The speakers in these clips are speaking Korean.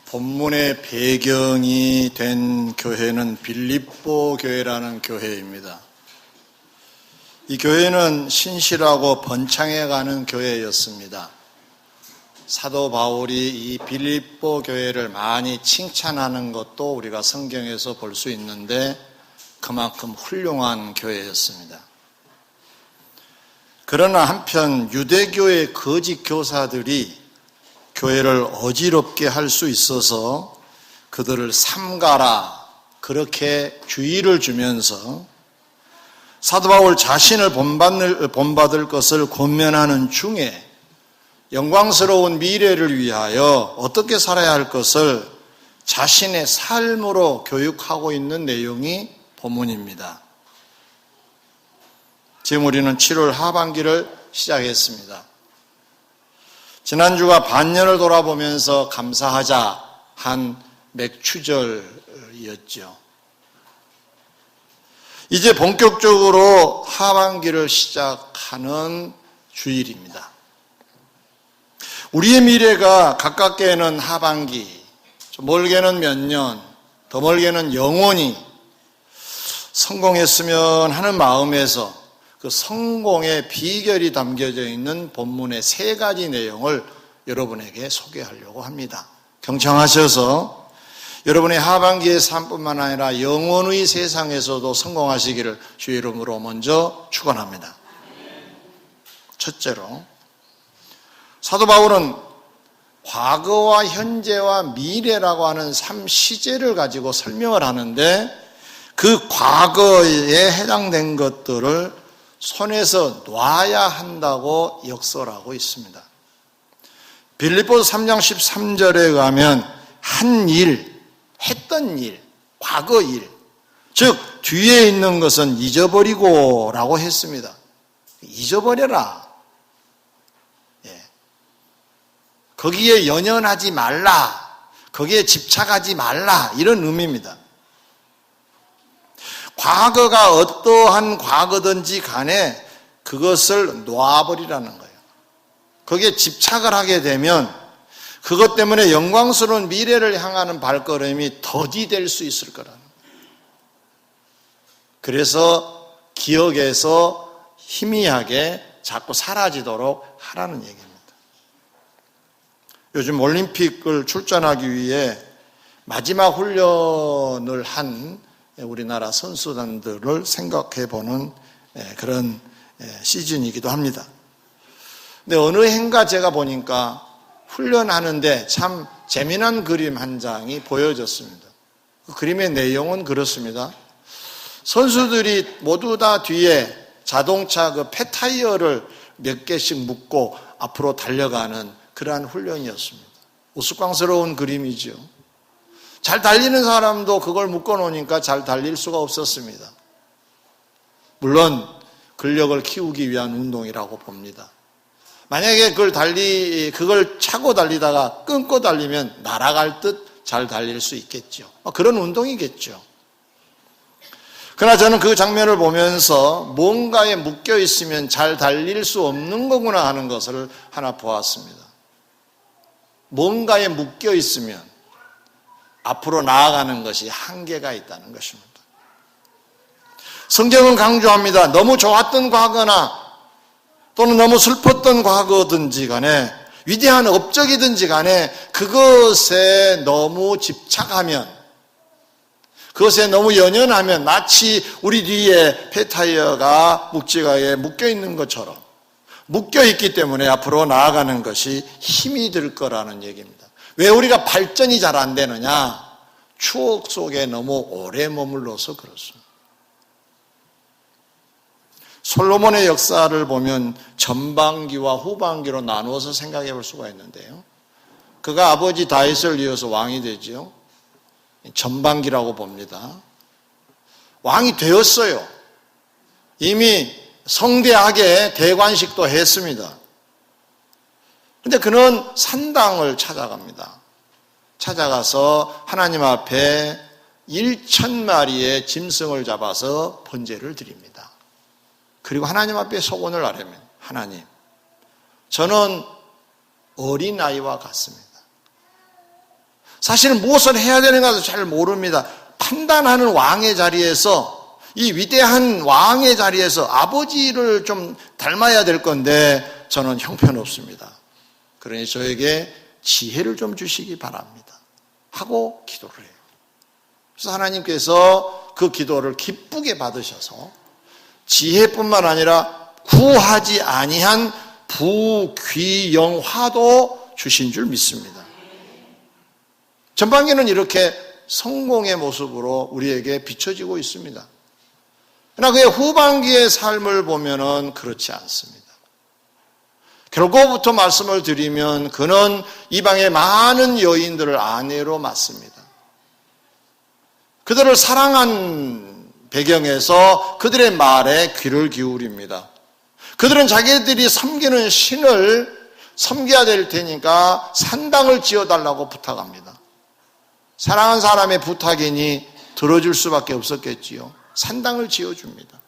본문의 배경이 된 교회는 빌립보 교회라는 교회입니다. 이 교회는 신실하고 번창해가는 교회였습니다. 사도 바울이 이 빌립보 교회를 많이 칭찬하는 것도 우리가 성경에서 볼 수 있는데 그만큼 훌륭한 교회였습니다. 그러나 한편 유대교의 거짓 교사들이 교회를 어지럽게 할 수 있어서 그들을 삼가라 그렇게 주의를 주면서 사도 바울 자신을 본받을 것을 권면하는 중에 영광스러운 미래를 위하여 어떻게 살아야 할 것을 자신의 삶으로 교육하고 있는 내용이 본문입니다. 지금 우리는 7월 하반기를 시작했습니다. 지난주가 반년을 돌아보면서 감사하자 한 맥추절이었죠. 이제 본격적으로 하반기를 시작하는 주일입니다. 우리의 미래가 가깝게는 하반기, 좀 멀게는 몇 년, 더 멀게는 영원히 성공했으면 하는 마음에서 그 성공의 비결이 담겨져 있는 본문의 3가지 내용을 여러분에게 소개하려고 합니다. 경청하셔서 여러분의 하반기의 삶뿐만 아니라 영원의 세상에서도 성공하시기를 주의 이름으로 먼저 축원합니다. 첫째로, 사도 바울은 과거와 현재와 미래라고 하는 3시제를 가지고 설명을 하는데 그 과거에 해당된 것들을 손에서 놔야 한다고 역설하고 있습니다. 빌립보서 3장 13절에 가면 한 일, 했던 일, 과거 일, 즉 뒤에 있는 것은 잊어버리고 라고 했습니다. 잊어버려라. 거기에 연연하지 말라. 거기에 집착하지 말라. 이런 의미입니다. 과거가 어떠한 과거든지 간에 그것을 놔버리라는 거예요. 거기에 집착을 하게 되면 그것 때문에 영광스러운 미래를 향하는 발걸음이 더디될 수 있을 거라는 거예요. 그래서 기억에서 희미하게 자꾸 사라지도록 하라는 얘기입니다. 요즘 올림픽을 출전하기 위해 마지막 훈련을 한 우리나라 선수단들을 생각해 보는 그런 시즌이기도 합니다. 근데 어느 해인가 제가 보니까 훈련하는데 참 재미난 그림 한 장이 보여졌습니다. 그 그림의 내용은 그렇습니다. 선수들이 모두 다 뒤에 자동차 그 폐타이어를 몇 개씩 묶고 앞으로 달려가는 그러한 훈련이었습니다. 우스꽝스러운 그림이죠. 잘 달리는 사람도 그걸 묶어놓으니까 잘 달릴 수가 없었습니다. 물론 근력을 키우기 위한 운동이라고 봅니다. 만약에 그걸 차고 달리다가 끊고 달리면 날아갈 듯 잘 달릴 수 있겠죠. 그런 운동이겠죠. 그러나 저는 그 장면을 보면서 뭔가에 묶여 있으면 잘 달릴 수 없는 거구나 하는 것을 하나 보았습니다. 뭔가에 묶여 있으면 앞으로 나아가는 것이 한계가 있다는 것입니다. 성경은 강조합니다. 너무 좋았던 과거나 또는 너무 슬펐던 과거든지 간에 위대한 업적이든지 간에 그것에 너무 집착하면, 그것에 너무 연연하면 마치 우리 뒤에 폐타이어가 묵직하게 묶여있는 것처럼 묶여있기 때문에 앞으로 나아가는 것이 힘이 들 거라는 얘기입니다. 왜 우리가 발전이 잘 안 되느냐? 추억 속에 너무 오래 머물러서 그렇습니다. 솔로몬의 역사를 보면 전반기와 후반기로 나누어서 생각해 볼 수가 있는데요. 그가 아버지 다윗을 이어서 왕이 되죠. 전반기라고 봅니다. 왕이 되었어요. 이미 성대하게 대관식도 했습니다. 그런데 그는 산당을 찾아갑니다. 찾아가서 하나님 앞에 1,000마리의 짐승을 잡아서 번제를 드립니다. 그리고 하나님 앞에 소원을 아뢰면, 하나님, 저는 어린아이와 같습니다. 사실 무엇을 해야 되는가도 잘 모릅니다. 판단하는 왕의 자리에서, 이 위대한 왕의 자리에서 아버지를 좀 닮아야 될 건데 저는 형편없습니다. 그러니 저에게 지혜를 좀 주시기 바랍니다 하고 기도를 해요. 그래서 하나님께서 그 기도를 기쁘게 받으셔서 지혜뿐만 아니라 구하지 아니한 부귀영화도 주신 줄 믿습니다. 전반기는 이렇게 성공의 모습으로 우리에게 비춰지고 있습니다. 그러나 그의 후반기의 삶을 보면은 그렇지 않습니다. 결과부터 말씀을 드리면 그는 이방의 많은 여인들을 아내로 맞습니다. 그들을 사랑한 배경에서 그들의 말에 귀를 기울입니다. 그들은 자기들이 섬기는 신을 섬겨야 될 테니까 산당을 지어달라고 부탁합니다. 사랑한 사람의 부탁이니 들어줄 수밖에 없었겠지요. 산당을 지어줍니다.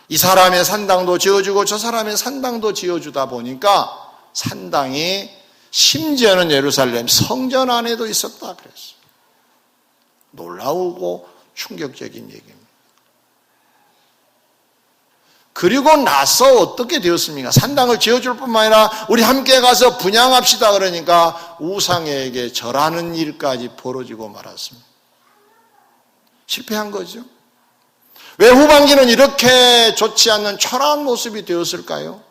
이 사람의 산당도 지어주고 저 사람의 산당도 지어주다 보니까 산당이 심지어는 예루살렘 성전 안에도 있었다 그랬어요. 놀라우고 충격적인 얘기입니다. 그리고 나서 어떻게 되었습니까? 산당을 지어줄 뿐만 아니라 우리 함께 가서 분향합시다 그러니까 우상에게 절하는 일까지 벌어지고 말았습니다. 실패한 거죠. 왜 후반기는 이렇게 좋지 않는 초라한 모습이 되었을까요?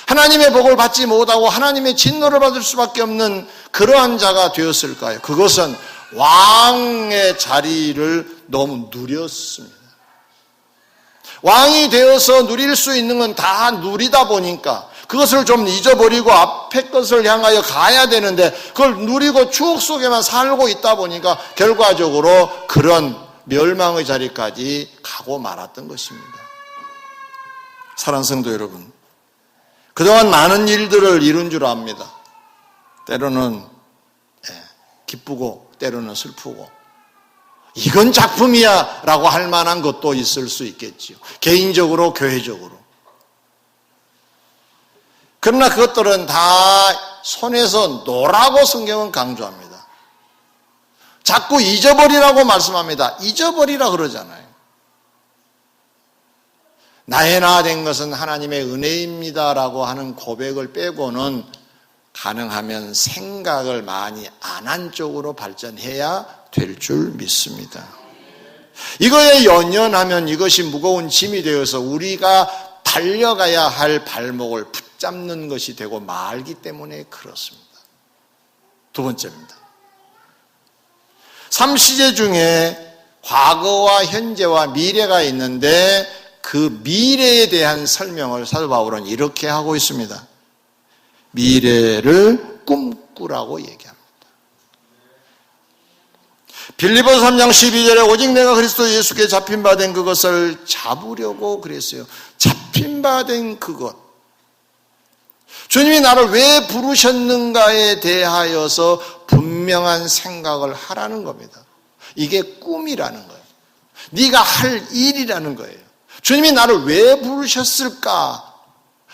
하나님의 복을 받지 못하고 하나님의 진노를 받을 수밖에 없는 그러한 자가 되었을까요? 그것은 왕의 자리를 너무 누렸습니다. 왕이 되어서 누릴 수 있는 건 다 누리다 보니까 그것을 좀 잊어버리고 앞에 것을 향하여 가야 되는데 그걸 누리고 추억 속에만 살고 있다 보니까 결과적으로 그런 멸망의 자리까지 가고 말았던 것입니다. 사랑하는 성도 여러분, 그동안 많은 일들을 이룬 줄 압니다. 때로는 기쁘고 때로는 슬프고 이건 작품이야 라고 할 만한 것도 있을 수 있겠지요. 개인적으로 교회적으로. 그러나 그것들은 다 손에서 놓으라고 성경은 강조합니다. 자꾸 잊어버리라고 말씀합니다. 잊어버리라 그러잖아요. 나의 나 된 것은 하나님의 은혜입니다 라고 하는 고백을 빼고는 가능하면 생각을 많이 안 한 쪽으로 발전해야 될 줄 믿습니다. 이거에 연연하면 이것이 무거운 짐이 되어서 우리가 달려가야 할 발목을 붙잡는 것이 되고 말기 때문에 그렇습니다. 두 번째입니다. 삼시제 중에 과거와 현재와 미래가 있는데 그 미래에 대한 설명을 사도 바울은 이렇게 하고 있습니다. 미래를 꿈꾸라고 얘기합니다. 빌립보서 3장 12절에 오직 내가 그리스도 예수께 잡힌 바 된 그것을 잡으려고 그랬어요. 잡힌 바 된 그것. 주님이 나를 왜 부르셨는가에 대하여서 분명한 생각을 하라는 겁니다. 이게 꿈이라는 거예요. 네가 할 일이라는 거예요. 주님이 나를 왜 부르셨을까?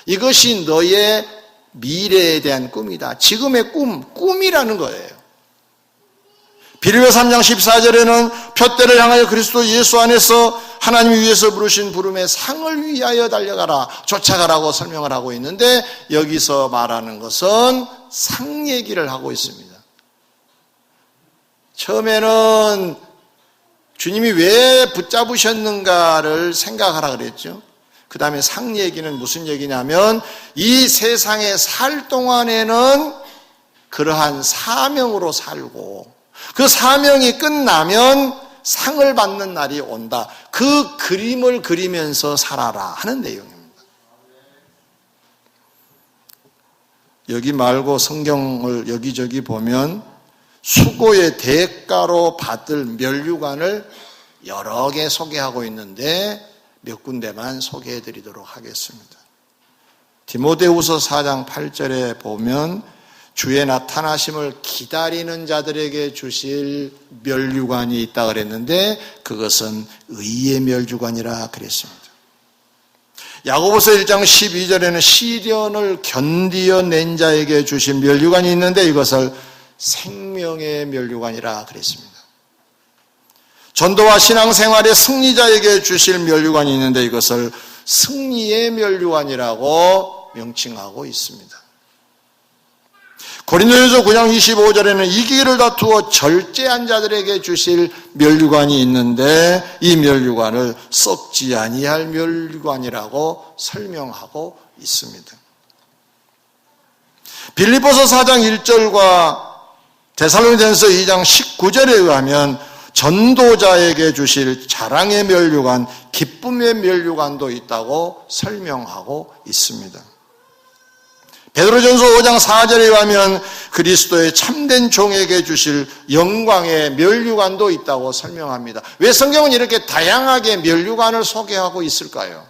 이것이 너의 미래에 대한 꿈이다. 지금의 꿈이라는 거예요. 빌립보 3장 14절에는 표대를 향하여 그리스도 예수 안에서 하나님이 위해서 부르신 부름의 상을 위하여 달려가라, 쫓아가라고 설명을 하고 있는데 여기서 말하는 것은 상 얘기를 하고 있습니다. 처음에는 주님이 왜 붙잡으셨는가를 생각하라 그랬죠. 그 다음에 상 얘기는 무슨 얘기냐면 이 세상에 살 동안에는 그러한 사명으로 살고 그 사명이 끝나면 상을 받는 날이 온다. 그 그림을 그리면서 살아라 하는 내용입니다. 여기 말고 성경을 여기저기 보면 수고의 대가로 받을 면류관을 여러 개 소개하고 있는데 몇 군데만 소개해 드리도록 하겠습니다. 디모데후서 4장 8절에 보면 주의 나타나심을 기다리는 자들에게 주실 면류관이 있다 그랬는데 그것은 의의 면류관이라 그랬습니다. 야고보서 1장 12절에는 시련을 견디어낸 자에게 주신 면류관이 있는데 이것을 생명의 면류관이라 그랬습니다. 전도와 신앙생활의 승리자에게 주실 면류관이 있는데 이것을 승리의 면류관이라고 명칭하고 있습니다. 고린도전서 9장 25절에는 이기기를 다투어 절제한 자들에게 주실 면류관이 있는데 이 면류관을 썩지 아니할 면류관이라고 설명하고 있습니다. 빌립보서 4장 1절과 데살로니가전서 2장 19절에 의하면 전도자에게 주실 자랑의 면류관, 기쁨의 면류관도 있다고 설명하고 있습니다. 베드로전서 5장 4절에 의하면 그리스도의 참된 종에게 주실 영광의 면류관도 있다고 설명합니다. 왜 성경은 이렇게 다양하게 면류관을 소개하고 있을까요?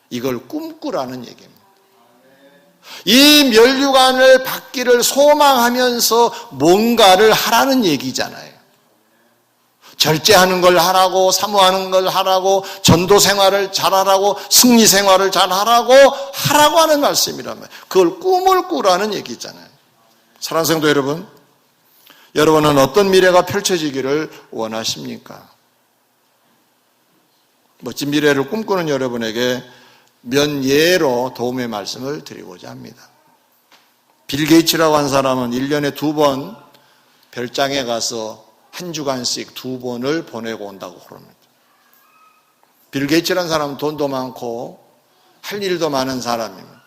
이걸 꿈꾸라는 얘기입니다. 이 면류관을 받기를 소망하면서 뭔가를 하라는 얘기잖아요. 절제하는 걸 하라고, 사모하는 걸 하라고, 전도 생활을 잘하라고, 승리 생활을 잘하라고 하는 말씀이란 말이에요. 그걸 꿈을 꾸라는 얘기잖아요. 사랑하는 성도 여러분, 여러분은 어떤 미래가 펼쳐지기를 원하십니까? 멋진 미래를 꿈꾸는 여러분에게 몇 예로 도움의 말씀을 드리고자 합니다. 빌 게이츠라고 한 사람은 1년에 2번 별장에 가서 한 주간씩 2번을 보내고 온다고 그럽니다. 빌 게이츠라는 사람은 돈도 많고 할 일도 많은 사람입니다.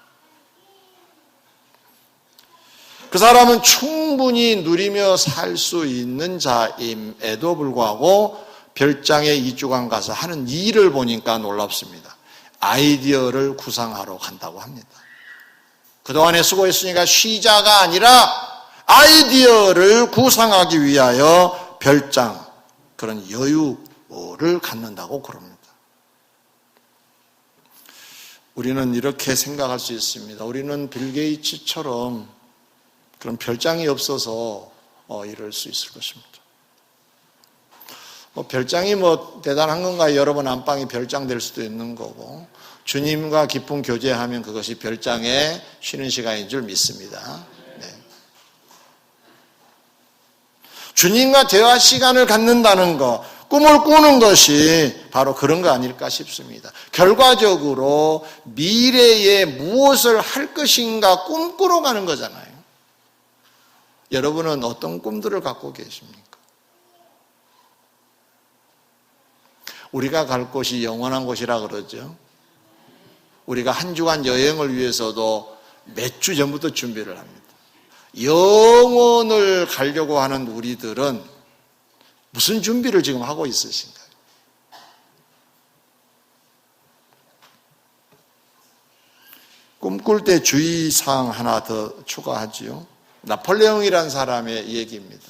그 사람은 충분히 누리며 살 수 있는 자임에도 불구하고 별장에 2주간 가서 하는 일을 보니까 놀랍습니다. 아이디어를 구상하러 간다고 합니다. 그동안에 수고했으니까 쉬자가 아니라 아이디어를 구상하기 위하여 별장, 그런 여유를 갖는다고 그럽니다. 우리는 이렇게 생각할 수 있습니다. 우리는 빌 게이츠처럼 그런 별장이 없어서 이럴 수 있을 것입니다. 별장이 대단한 건가? 여러분 안방이 별장 될 수도 있는 거고, 주님과 깊은 교제하면 그것이 별장의 쉬는 시간인 줄 믿습니다. 네. 주님과 대화 시간을 갖는다는 것, 꿈을 꾸는 것이 바로 그런 거 아닐까 싶습니다. 결과적으로 미래에 무엇을 할 것인가 꿈꾸러 가는 거잖아요. 여러분은 어떤 꿈들을 갖고 계십니까? 우리가 갈 곳이 영원한 곳이라 그러죠. 우리가 한 주간 여행을 위해서도 몇 주 전부터 준비를 합니다. 영원을 가려고 하는 우리들은 무슨 준비를 지금 하고 있으신가요? 꿈꿀 때 주의사항 하나 더 추가하지요. 나폴레옹이라는 사람의 얘기입니다.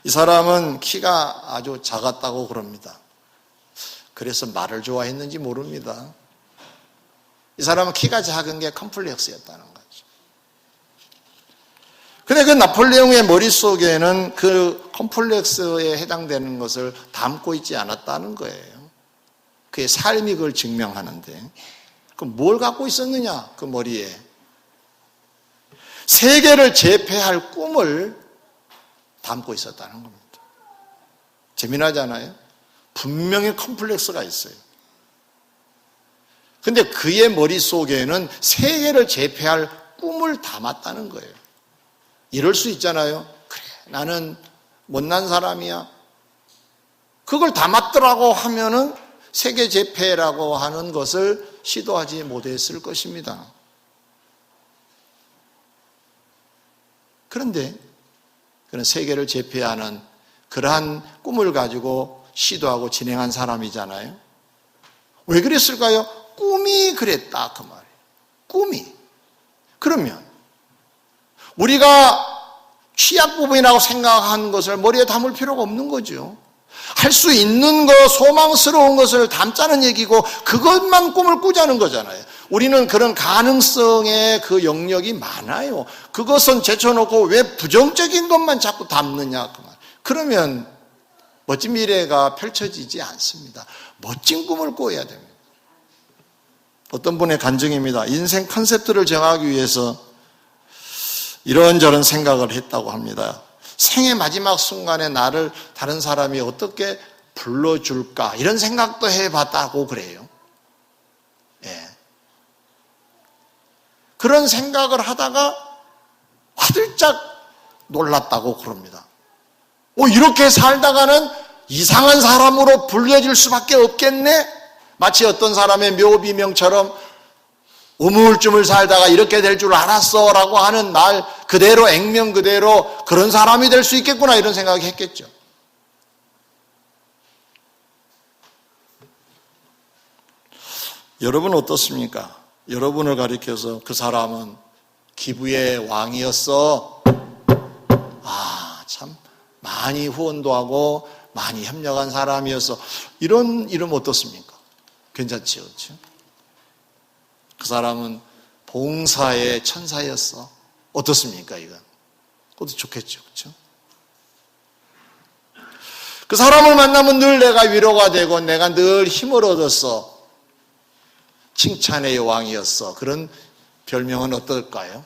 이 사람은 키가 아주 작았다고 그럽니다. 그래서 말을 좋아했는지 모릅니다. 이 사람은 키가 작은 게 컴플렉스였다는 거죠. 근데 그 나폴레옹의 머릿속에는 그 컴플렉스에 해당되는 것을 담고 있지 않았다는 거예요. 그의 삶이 그걸 증명하는데, 그럼 뭘 갖고 있었느냐? 그 머리에 세계를 제패할 꿈을 담고 있었다는 겁니다. 재미나잖아요? 분명히 컴플렉스가 있어요. 근데 그의 머릿속에는 세계를 제패할 꿈을 담았다는 거예요. 이럴 수 있잖아요. 그래, 나는 못난 사람이야. 그걸 담았더라고 하면은 세계 제패라고 하는 것을 시도하지 못했을 것입니다. 그런데 그런 세계를 제패하는 그러한 꿈을 가지고 시도하고 진행한 사람이잖아요. 왜 그랬을까요? 꿈이 그랬다 그 말이에요. 꿈이. 그러면 우리가 취약 부분이라고 생각한 것을 머리에 담을 필요가 없는 거죠. 할 수 있는 것, 소망스러운 것을 담자는 얘기고 그것만 꿈을 꾸자는 거잖아요. 우리는 그런 가능성의 그 영역이 많아요. 그것은 제쳐놓고 왜 부정적인 것만 자꾸 담느냐 그 말. 그러면 멋진 미래가 펼쳐지지 않습니다. 멋진 꿈을 꿔야 됩니다. 어떤 분의 간증입니다. 인생 컨셉트를 정하기 위해서 이런저런 생각을 했다고 합니다. 생의 마지막 순간에 나를 다른 사람이 어떻게 불러줄까 이런 생각도 해봤다고 그래요. 예. 그런 생각을 하다가 화들짝 놀랐다고 그럽니다. 이렇게 살다가는 이상한 사람으로 불려질 수밖에 없겠네? 마치 어떤 사람의 묘비명처럼 우물쭈물 살다가 이렇게 될 줄 알았어 라고 하는 말 그대로 액면 그대로 그런 사람이 될 수 있겠구나 이런 생각을 했겠죠. 여러분 어떻습니까? 여러분을 가리켜서 그 사람은 기부의 왕이었어. 참 많이 후원도 하고 많이 협력한 사람이었어. 이런 이름 어떻습니까? 괜찮지요, 그렇죠? 그 사람은 봉사의 천사였어. 어떻습니까, 이건? 그것도 좋겠죠, 그렇죠? 그 사람을 만나면 늘 내가 위로가 되고 내가 늘 힘을 얻었어. 칭찬의 여왕이었어. 그런 별명은 어떨까요?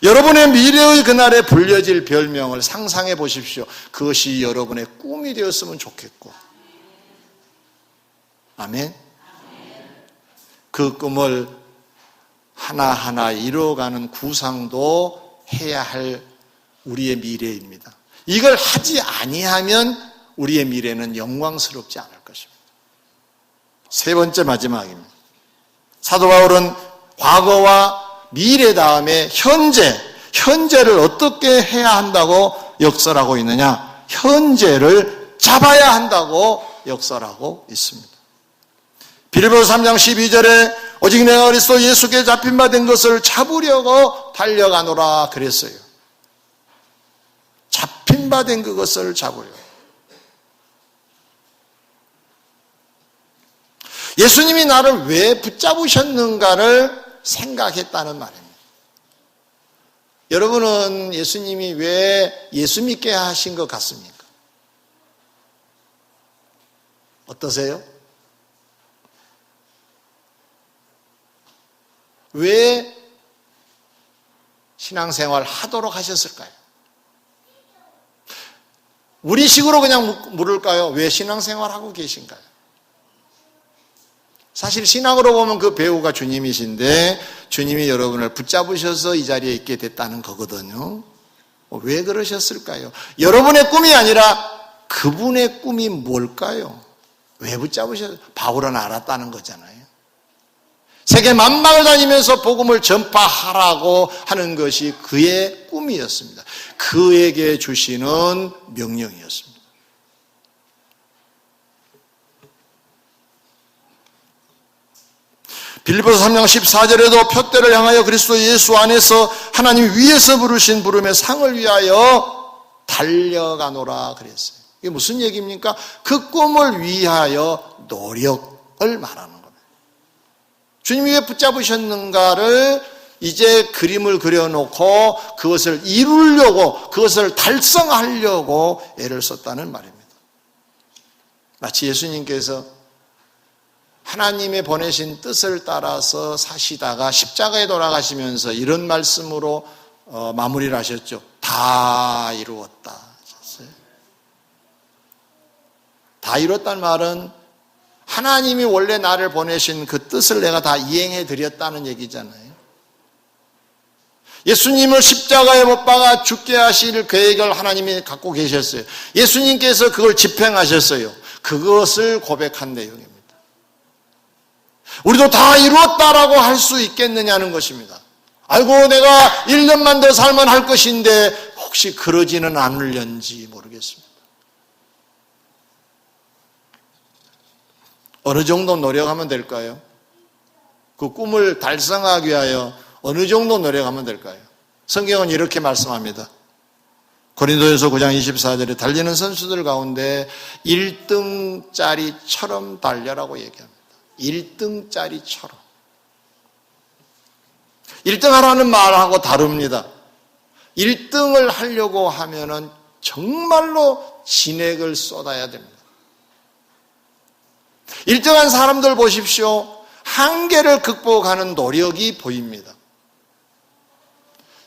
여러분의 미래의 그날에 불려질 별명을 상상해 보십시오. 그것이 여러분의 꿈이 되었으면 좋겠고. 아멘? 그 꿈을 하나하나 이루어가는 구상도 해야 할 우리의 미래입니다. 이걸 하지 아니하면 우리의 미래는 영광스럽지 않을 것입니다. 세 번째 마지막입니다. 사도 바울은 과거와 미래 다음에 현재를 어떻게 해야 한다고 역설하고 있느냐? 현재를 잡아야 한다고 역설하고 있습니다. 빌립보서 3장 12절에 오직 내가 그리스도 예수께 잡힌 바 된 것을 잡으려고 달려가노라 그랬어요. 잡힌 바 된 그것을 잡으려고. 예수님이 나를 왜 붙잡으셨는가를 생각했다는 말입니다. 여러분은 예수님이 왜 예수 믿게 하신 것 같습니까? 어떠세요? 왜 신앙생활 하도록 하셨을까요? 우리식으로 그냥 물을까요? 왜 신앙생활 하고 계신가요? 사실 신앙으로 보면 그 배우가 주님이신데 주님이 여러분을 붙잡으셔서 이 자리에 있게 됐다는 거거든요. 왜 그러셨을까요? 여러분의 꿈이 아니라 그분의 꿈이 뭘까요? 왜 붙잡으셨어요? 바울은 알았다는 거잖아요. 세계 만방을 다니면서 복음을 전파하라고 하는 것이 그의 꿈이었습니다. 그에게 주시는 명령이었습니다. 빌립보서 3장 14절에도 표대를 향하여 그리스도 예수 안에서 하나님 위에서 부르신 부름의 상을 위하여 달려가노라 그랬어요. 이게 무슨 얘기입니까? 그 꿈을 위하여 노력을 말하는 겁니다. 주님이 왜 붙잡으셨는가를 이제 그림을 그려놓고 그것을 이루려고 그것을 달성하려고 애를 썼다는 말입니다. 마치 예수님께서 하나님의 보내신 뜻을 따라서 사시다가 십자가에 돌아가시면서 이런 말씀으로 마무리를 하셨죠. 다 이루었다 하셨어요. 다 이뤘다는 말은 하나님이 원래 나를 보내신 그 뜻을 내가 다 이행해 드렸다는 얘기잖아요. 예수님을 십자가에 못 박아 죽게 하실 계획을 하나님이 갖고 계셨어요. 예수님께서 그걸 집행하셨어요. 그것을 고백한 내용입니다. 우리도 다 이루었다라고 할 수 있겠느냐는 것입니다. 아이고 내가 1년만 더 살면 할 것인데 혹시 그러지는 않을는지 모르겠습니다. 어느 정도 노력하면 될까요? 그 꿈을 달성하기 위하여 어느 정도 노력하면 될까요? 성경은 이렇게 말씀합니다. 고린도전서 9장 24절에 달리는 선수들 가운데 1등짜리처럼 달려라고 얘기합니다. 1등짜리처럼. 1등 하라는 말하고 다릅니다. 1등을 하려고 하면은 정말로 진액을 쏟아야 됩니다. 1등한 사람들 보십시오. 한계를 극복하는 노력이 보입니다.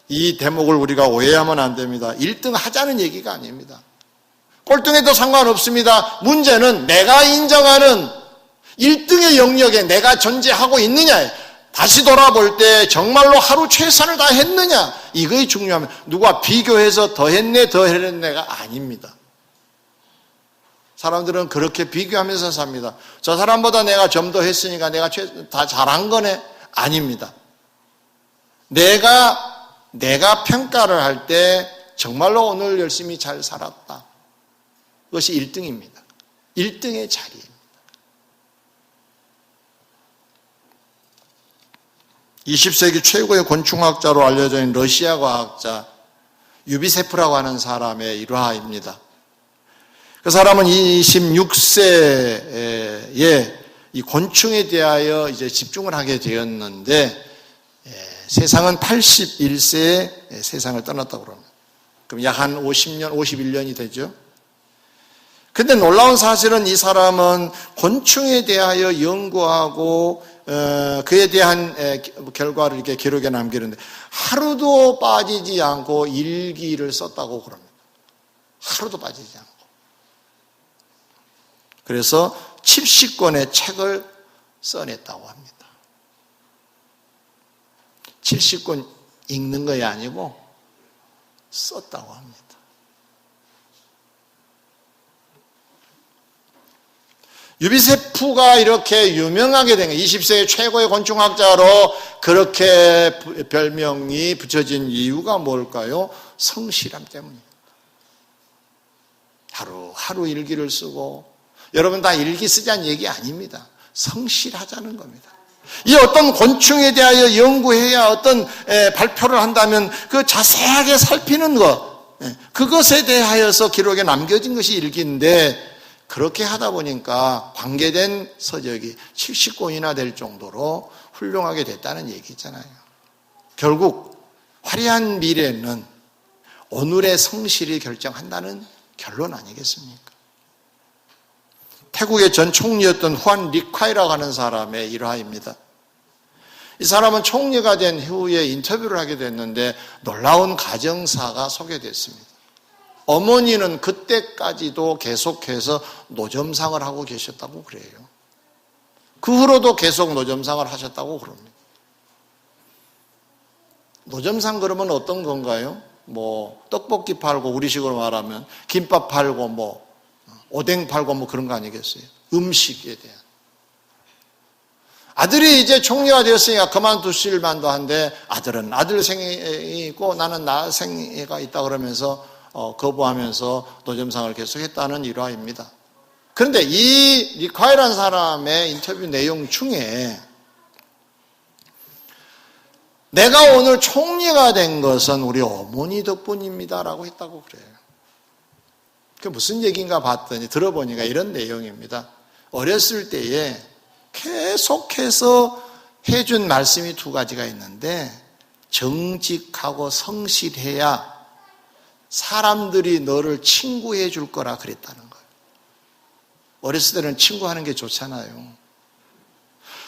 이 대목을 우리가 오해하면 안 됩니다. 1등 하자는 얘기가 아닙니다. 꼴등해도 상관없습니다. 문제는 내가 인정하는 1등의 영역에 내가 존재하고 있느냐, 다시 돌아볼 때 정말로 하루 최선을 다했느냐, 이거이 중요합니다. 누가 비교해서 더 했네 더 했네가 아닙니다. 사람들은 그렇게 비교하면서 삽니다. 저 사람보다 내가 좀 더 했으니까 내가 다 잘한 거네? 아닙니다. 내가 평가를 할 때 정말로 오늘 열심히 잘 살았다, 그것이 1등입니다. 1등의 자리입니다. 20세기 최고의 곤충학자로 알려져 있는 러시아 과학자 유비세프라고 하는 사람의 일화입니다. 그 사람은 26세에 이 곤충에 대하여 이제 집중을 하게 되었는데, 세상은 81세에 세상을 떠났다고 그럽니다. 그럼 약 한 50년, 51년이 되죠. 근데 놀라운 사실은 이 사람은 곤충에 대하여 연구하고 그에 대한 결과를 이렇게 기록에 남기는데 하루도 빠지지 않고 일기를 썼다고 그럽니다. 하루도 빠지지 않고. 그래서 70권의 책을 써냈다고 합니다. 70권 읽는 것이 아니고 썼다고 합니다. 유비세프가 이렇게 유명하게 된 거예요. 20세기 최고의 곤충학자로 그렇게 별명이 붙여진 이유가 뭘까요? 성실함 때문입니다. 하루 일기를 쓰고, 여러분 다 일기 쓰자는 얘기 아닙니다. 성실하자는 겁니다. 이 어떤 곤충에 대하여 연구해야 어떤 발표를 한다면 그 자세하게 살피는 것, 그것에 대하여서 기록에 남겨진 것이 일기인데, 그렇게 하다 보니까 관계된 서적이 70권이나 될 정도로 훌륭하게 됐다는 얘기잖아요. 결국 화려한 미래는 오늘의 성실이 결정한다는 결론 아니겠습니까? 태국의 전 총리였던 후안 리콰이라고 하는 사람의 일화입니다. 이 사람은 총리가 된 후에 인터뷰를 하게 됐는데 놀라운 가정사가 소개됐습니다. 어머니는 그때까지도 계속해서 노점상을 하고 계셨다고 그래요. 그 후로도 계속 노점상을 하셨다고 그럽니다. 노점상 그러면 어떤 건가요? 떡볶이 팔고, 우리식으로 말하면 김밥 팔고 오뎅 팔고 그런 거 아니겠어요? 음식에 대한. 아들이 이제 총리가 되었으니까 그만두실 만도 한데, 아들은 아들 생이 있고 나는 나 생이가 있다 그러면서 거부하면서 노점상을 계속했다는 일화입니다. 그런데 이 리콰이라는 사람의 인터뷰 내용 중에 내가 오늘 총리가 된 것은 우리 어머니 덕분입니다라고 했다고 그래요. 그게 무슨 얘기인가 봤더니 들어보니까 이런 내용입니다. 어렸을 때에 계속해서 해준 말씀이 두 가지가 있는데, 정직하고 성실해야 사람들이 너를 친구해 줄 거라 그랬다는 거예요. 어렸을 때는 친구하는 게 좋잖아요.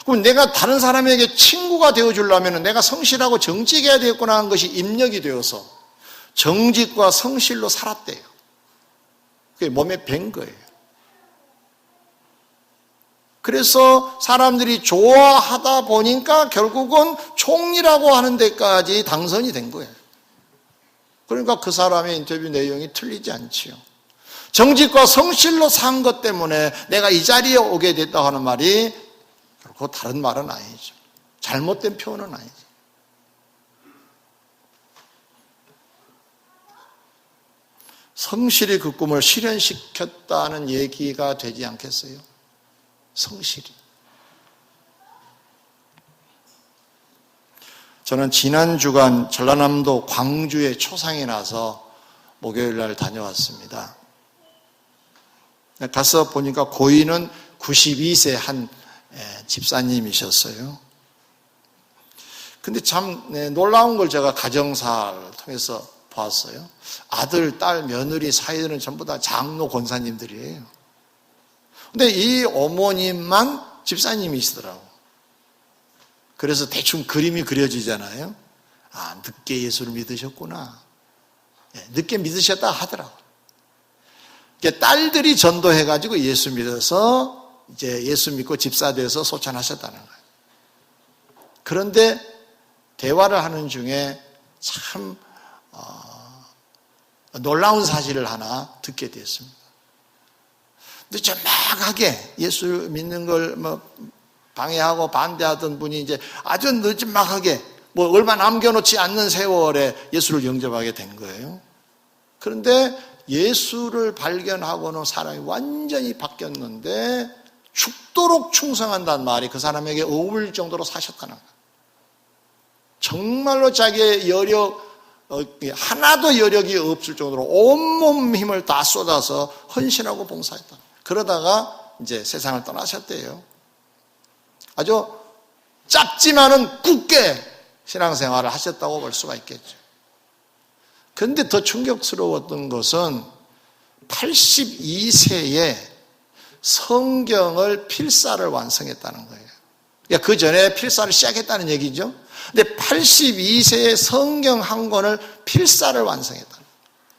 그럼 내가 다른 사람에게 친구가 되어주려면 내가 성실하고 정직해야 되겠구나 하는 것이 입력이 되어서 정직과 성실로 살았대요. 그게 몸에 밴 거예요. 그래서 사람들이 좋아하다 보니까 결국은 총리라고 하는 데까지 당선이 된 거예요. 그러니까 그 사람의 인터뷰 내용이 틀리지 않지요. 정직과 성실로 산 것 때문에 내가 이 자리에 오게 됐다고 하는 말이 결코 다른 말은 아니죠. 잘못된 표현은 아니죠. 성실히 그 꿈을 실현시켰다는 얘기가 되지 않겠어요? 성실히. 저는 지난 주간 전라남도 광주에 초상이 나서 목요일 날 다녀왔습니다. 가서 보니까 고인은 92세 한 집사님이셨어요. 근데 참 놀라운 걸 제가 가정사를 통해서 봤어요. 아들, 딸, 며느리, 사위들은 전부 다 장로 권사님들이에요. 근데 이 어머님만 집사님이시더라고. 그래서 대충 그림이 그려지잖아요. 늦게 예수를 믿으셨구나. 늦게 믿으셨다 하더라고요. 딸들이 전도해가지고 예수 믿어서 이제 예수 믿고 집사 돼서 소천하셨다는 거예요. 그런데 대화를 하는 중에 참 놀라운 사실을 하나 듣게 되었습니다. 늦지막하게 예수 믿는 걸 방해하고 반대하던 분이 이제 아주 늦지막하게 얼마 남겨놓지 않는 세월에 예수를 영접하게 된 거예요. 그런데 예수를 발견하고는 사람이 완전히 바뀌었는데 죽도록 충성한다는 말이 그 사람에게 어울릴 정도로 사셨다는 거예요. 정말로 자기의 하나도 여력이 없을 정도로 온몸 힘을 다 쏟아서 헌신하고 봉사했다. 그러다가 이제 세상을 떠나셨대요. 아주 짧지만은 굳게 신앙생활을 하셨다고 볼 수가 있겠죠. 그런데 더 충격스러웠던 것은 82세에 성경을 필사를 완성했다는 거예요. 그러니까 그 전에 필사를 시작했다는 얘기죠. 근데 82세에 성경 한 권을 필사를 완성했다.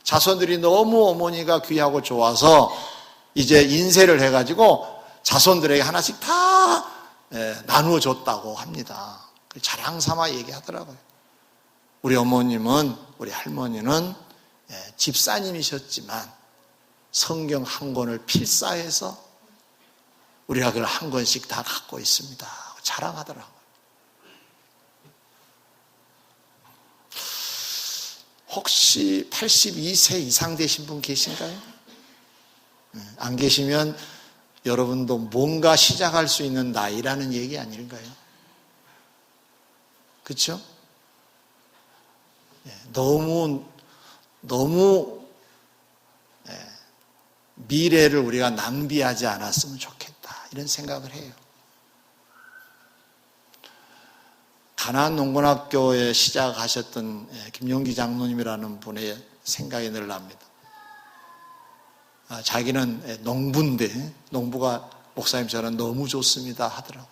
자손들이 너무 어머니가 귀하고 좋아서 이제 인쇄를 해가지고 자손들에게 하나씩 다 나누어 줬다고 합니다. 자랑 삼아 얘기하더라고요. 우리 어머님은, 우리 할머니는 집사님이셨지만 성경 한 권을 필사해서 우리가 그걸 한 권씩 다 갖고 있습니다. 자랑하더라고요. 혹시 82세 이상 되신 분 계신가요? 안 계시면 여러분도 뭔가 시작할 수 있는 나이라는 얘기 아닐까요? 그렇죠? 너무 미래를 우리가 낭비하지 않았으면 좋겠다 이런 생각을 해요. 가나안 농건학교에 시작하셨던 김용기 장로님이라는 분의 생각이 늘 납니다. 자기는 농부인데 농부가 목사님 저는 너무 좋습니다 하더라고요.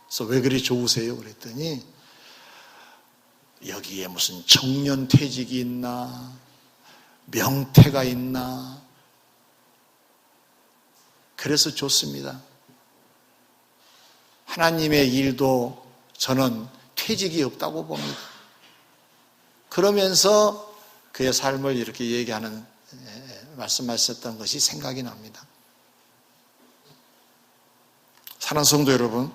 그래서 왜 그리 좋으세요? 그랬더니 여기에 무슨 정년퇴직이 있나 명퇴가 있나 그래서 좋습니다. 하나님의 일도 저는 퇴직이 없다고 봅니다. 그러면서 그의 삶을 이렇게 얘기하는 말씀하셨던 것이 생각이 납니다. 사랑하는 성도 여러분,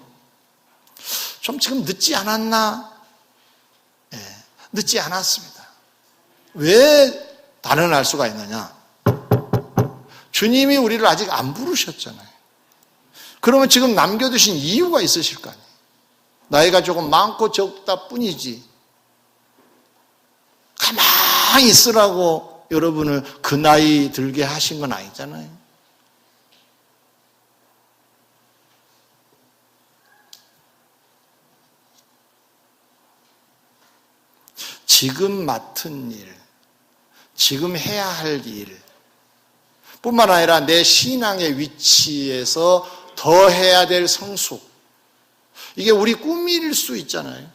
좀 지금 늦지 않았나? 늦지 않았습니다. 왜 단언할 수가 있느냐? 주님이 우리를 아직 안 부르셨잖아요. 그러면 지금 남겨두신 이유가 있으실 거 아니에요. 나이가 조금 많고 적다 뿐이지. 가만히 있으라고 여러분을 그 나이 들게 하신 건 아니잖아요. 지금 맡은 일, 지금 해야 할 일, 뿐만 아니라 내 신앙의 위치에서 더 해야 될 성숙, 이게 우리 꿈일 수 있잖아요.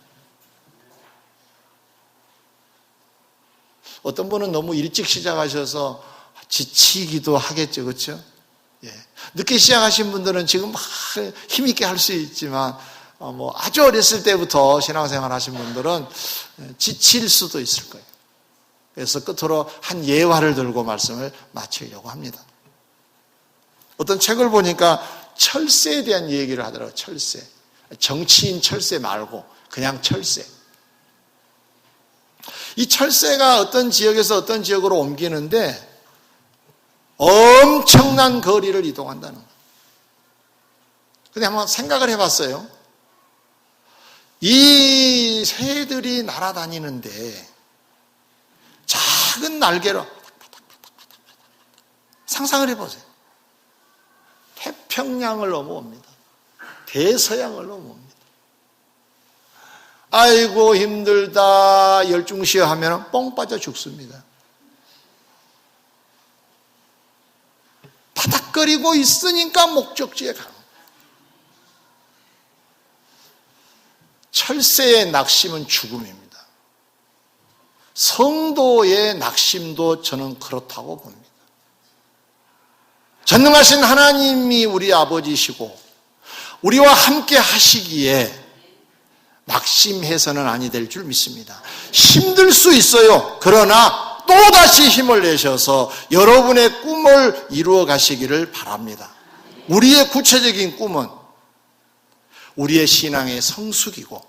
어떤 분은 너무 일찍 시작하셔서 지치기도 하겠죠, 그렇죠? 늦게 시작하신 분들은 지금 막 힘있게 할 수 있지만 아주 어렸을 때부터 신앙생활 하신 분들은 지칠 수도 있을 거예요. 그래서 끝으로 한 예화를 들고 말씀을 마치려고 합니다. 어떤 책을 보니까 철새에 대한 얘기를 하더라고요. 철새. 정치인 철새 말고 그냥 철새. 이 철새가 어떤 지역에서 어떤 지역으로 옮기는데 엄청난 거리를 이동한다는 거예요. 근데 한번 생각을 해봤어요. 이 새들이 날아다니는데 작은 날개로 상상을 해보세요. 태평양을 넘어옵니다. 대서양을 넘어옵니다. 아이고 힘들다 열중시어 하면 뻥 빠져 죽습니다. 바닥거리고 있으니까 목적지에 가는 거예요. 철새의 낙심은 죽음입니다. 성도의 낙심도 저는 그렇다고 봅니다. 전능하신 하나님이 우리 아버지시고 우리와 함께 하시기에 낙심해서는 아니 될 줄 믿습니다. 힘들 수 있어요. 그러나 또다시 힘을 내셔서 여러분의 꿈을 이루어 가시기를 바랍니다. 우리의 구체적인 꿈은 우리의 신앙의 성숙이고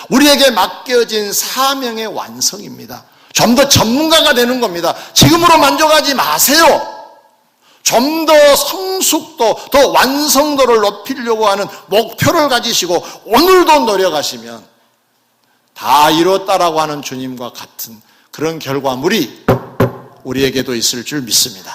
우리에게 맡겨진 사명의 완성입니다. 좀 더 전문가가 되는 겁니다. 지금으로 만족하지 마세요. 좀 더 성숙도, 더 완성도를 높이려고 하는 목표를 가지시고 오늘도 노력하시면 다 이뤘다라고 하는 주님과 같은 그런 결과물이 우리에게도 있을 줄 믿습니다.